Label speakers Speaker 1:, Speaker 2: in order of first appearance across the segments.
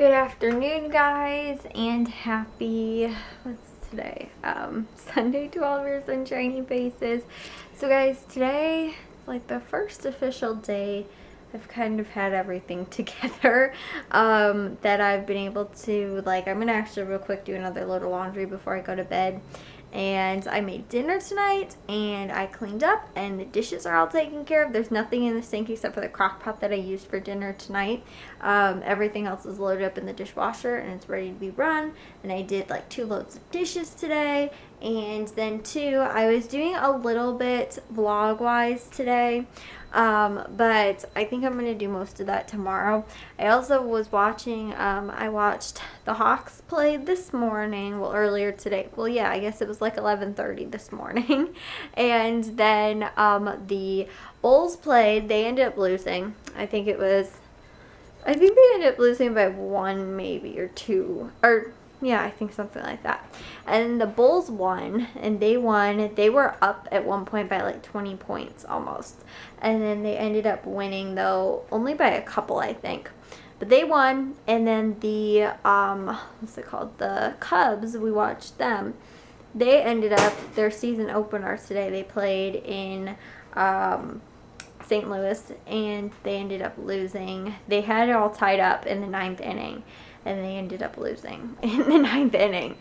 Speaker 1: Good afternoon, guys, and happy, what's today? Sunday to all of your sunshiny faces. So guys, today is like the first official day I've kind of had everything together, that I've been able to, I'm gonna actually real quick do another load of laundry before I go to bed. And I made dinner tonight, and I cleaned up, and the dishes are all taken care of. There's nothing in the sink except for the crock pot that I used for dinner tonight. Everything else is loaded up in the dishwasher, and it's ready to be run. And I did like 2 loads of dishes today, and then 2, I was doing a little bit vlog-wise today. But I think I'm going to do most of that tomorrow. I also was watching, I watched the Hawks play this morning, well, earlier today. Well, yeah, I guess it was like 11:30 this morning. And then, the Bulls played, they ended up losing. I think they ended up losing by 1 maybe, or 2, or yeah, I think something like that. And the Bulls won, and they won. They were up at one point by like 20 points almost. And then they ended up winning, though, only by a couple, I think. But they won, and then the, what's it called? The Cubs, we watched them. They ended up, their season opener today, they played in, St. Louis, and they ended up losing. They had it all tied up in the 9th inning. And they ended up losing in the 9th inning.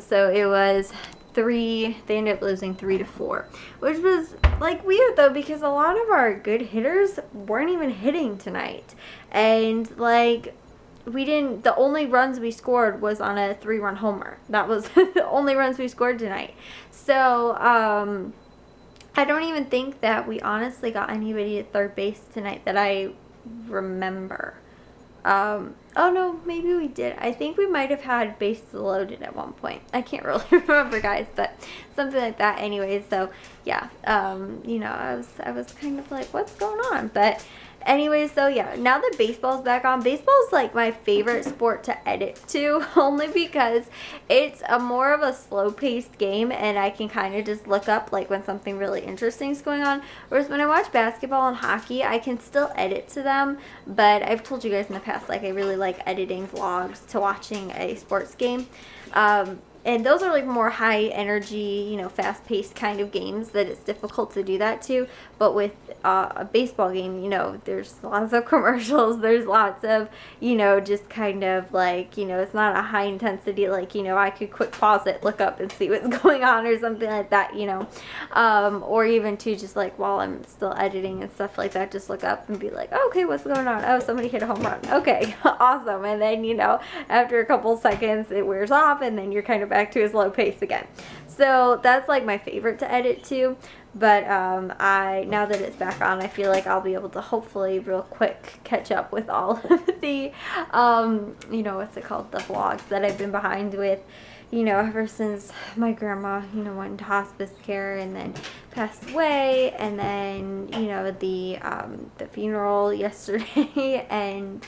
Speaker 1: So it was they ended up losing 3-4, which was like weird though, because a lot of our good hitters weren't even hitting tonight. And like, the only runs we scored was on a 3-run homer. That was the only runs we scored tonight. So, I don't even think that we honestly got anybody at third base tonight that I remember. Oh no, maybe we did. I think we might have had bases loaded at one point. I can't really remember, guys, but something like that anyways. So yeah, I was kind of like, what's going on? But anyways, so yeah, now that baseball's back on, baseball's like my favorite sport to edit to, only because it's a more of a slow-paced game, and I can kind of just look up like when something really interesting is going on. Whereas when I watch basketball and hockey, I can still edit to them, but I've told you guys in the past, like, I really like editing vlogs to watching a sports game. And those are like more high energy, fast-paced kind of games that it's difficult to do that to. But with a baseball game, there's lots of commercials. There's lots of, just kind of like, it's not a high intensity, like, I could quick pause it, look up and see what's going on or something like that, or even to just like while I'm still editing and stuff like that, just look up and be like, oh, okay, what's going on? Oh, somebody hit a home run. Okay, awesome. And then, after a couple seconds, it wears off, and then you're kind of back to a slow pace again. So that's like my favorite to edit to. But now that it's back on, I feel like I'll be able to hopefully real quick catch up with all of the what's it called, the vlogs that I've been behind with, ever since my grandma went into hospice care and then passed away, and then the funeral yesterday. And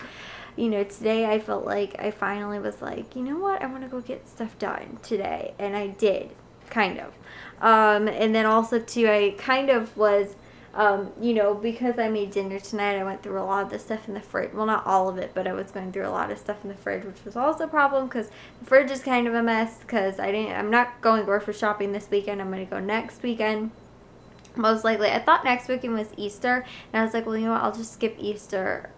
Speaker 1: today I felt like I finally was like, you know what, I want to go get stuff done today. And I did, kind of. And then also, too, I kind of was, because I made dinner tonight, I went through a lot of the stuff in the fridge. Well, not all of it, but I was going through a lot of stuff in the fridge, which was also a problem because the fridge is kind of a mess because I'm not going grocery shopping this weekend. I'm going to go next weekend. Most likely. I thought next weekend was Easter, and I was like, well, you know what, I'll just skip Easter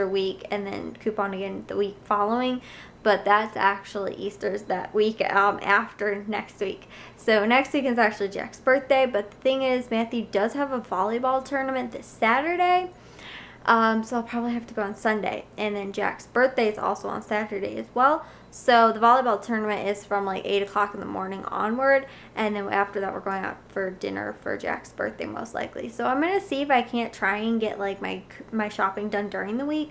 Speaker 1: week and then coupon again the week following. But that's actually Easter's that week after next week. So next week is actually Jack's birthday. But the thing is, Matthew does have a volleyball tournament this Saturday. So I'll probably have to go on Sunday. And then Jack's birthday is also on Saturday as well. So the volleyball tournament is from like 8 o'clock in the morning onward. And then after that, we're going out for dinner for Jack's birthday most likely. So I'm going to see if I can't try and get like my shopping done during the week.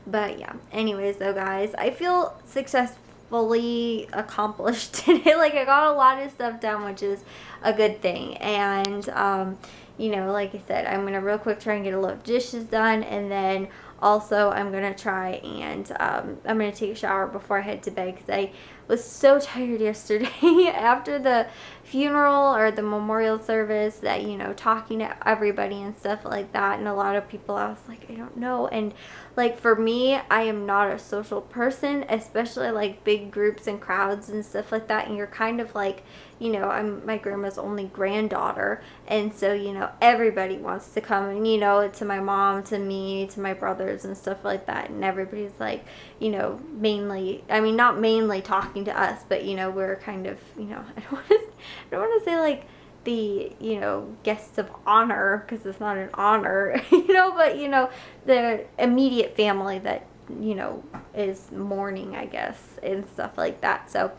Speaker 1: But yeah, anyways though, guys, I feel successfully accomplished today. Like, I got a lot of stuff done, which is a good thing. And like I said, I'm gonna real quick try and get a load of dishes done, and then also I'm gonna try and I'm gonna take a shower before I head to bed, because I was so tired yesterday after the funeral or the memorial service, that, you know, talking to everybody and stuff like that, and a lot of people, I was like, I don't know. And like for me, I am not a social person, especially like big groups and crowds and stuff like that. And you're kind of like, you know, I'm my grandma's only granddaughter, and so, you know, everybody wants to come, and, you know, to my mom, to me, to my brothers and stuff like that, and everybody's like, you know, mainly, I mean, not mainly talking to us, but, you know, we're kind of, you know, I don't want to say like the, you know, guests of honor, because it's not an honor, you know, but, you know, the immediate family that, you know, is mourning, I guess, and stuff like that. So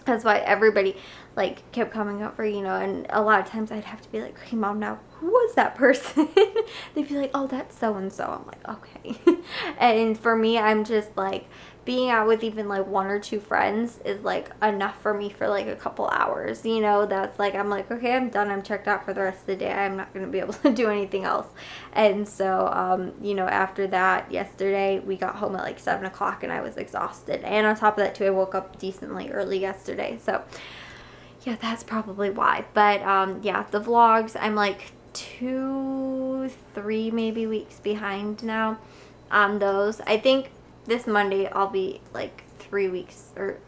Speaker 1: that's why everybody like kept coming over, you know, and a lot of times I'd have to be like, okay, Mom, now who was that person? They'd be like, oh, that's so and so. I'm like, okay. And for me, I'm just like, being out with even like one or two friends is like enough for me for like a couple hours, you know. That's like, I'm like, okay, I'm done, I'm checked out for the rest of the day, I'm not going to be able to do anything else. And so you know, after that, yesterday we got home at like 7 o'clock and I was exhausted, and on top of that too, I woke up decently early yesterday. So yeah, that's probably why. But yeah, the vlogs, I'm like 2-3 maybe weeks behind now on those. I think this Monday I'll be like 3 weeks or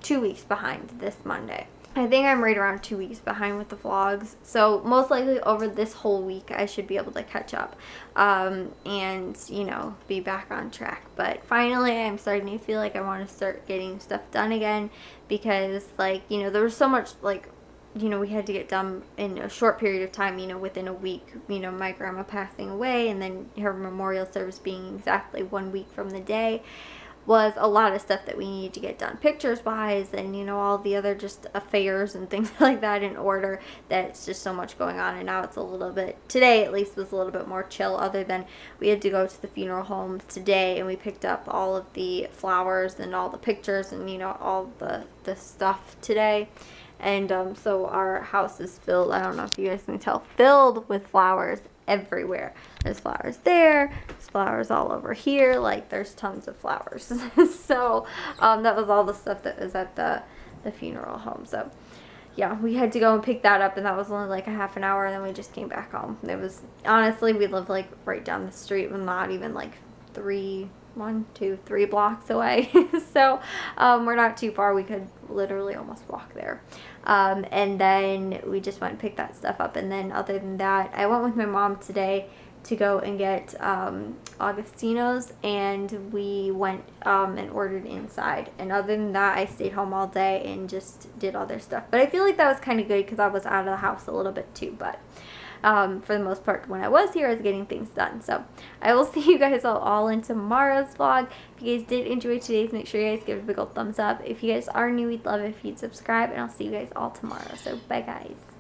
Speaker 1: 2 weeks behind this Monday. I think I'm right around 2 weeks behind with the vlogs. So most likely over this whole week I should be able to catch up and, you know, be back on track. But finally I'm starting to feel like I want to start getting stuff done again, because like, you know, there was so much like, you know, we had to get done in a short period of time, you know, within a week, you know, my grandma passing away and then her memorial service being exactly 1 week from the day, was a lot of stuff that we needed to get done pictures wise, and, you know, all the other just affairs and things like that in order, that it's just so much going on. And now it's a little bit, today at least was a little bit more chill, other than we had to go to the funeral home today and we picked up all of the flowers and all the pictures and, you know, all the stuff today. And so our house is filled, I don't know if you guys can tell, filled with flowers everywhere. There's flowers there, there's flowers all over here, like there's tons of flowers. So that was all the stuff that was at the funeral home. So yeah, we had to go and pick that up, and that was only like a half an hour, and then we just came back home. It was, honestly, we live like right down the street, but not even like 3 blocks away. So we're not too far. We could literally almost walk there. And then we just went and picked that stuff up. And then other than that, I went with my mom today to go and get Augustino's, and we went and ordered inside. And other than that, I stayed home all day and just did other stuff. But I feel like that was kind of good because I was out of the house a little bit too. But for the most part, when I was here, I was getting things done. So I will see you guys all in tomorrow's vlog. If you guys did enjoy today's, make sure you guys give it a big old thumbs up. If you guys are new, we'd love it if you'd subscribe, and I'll see you guys all tomorrow. So bye guys.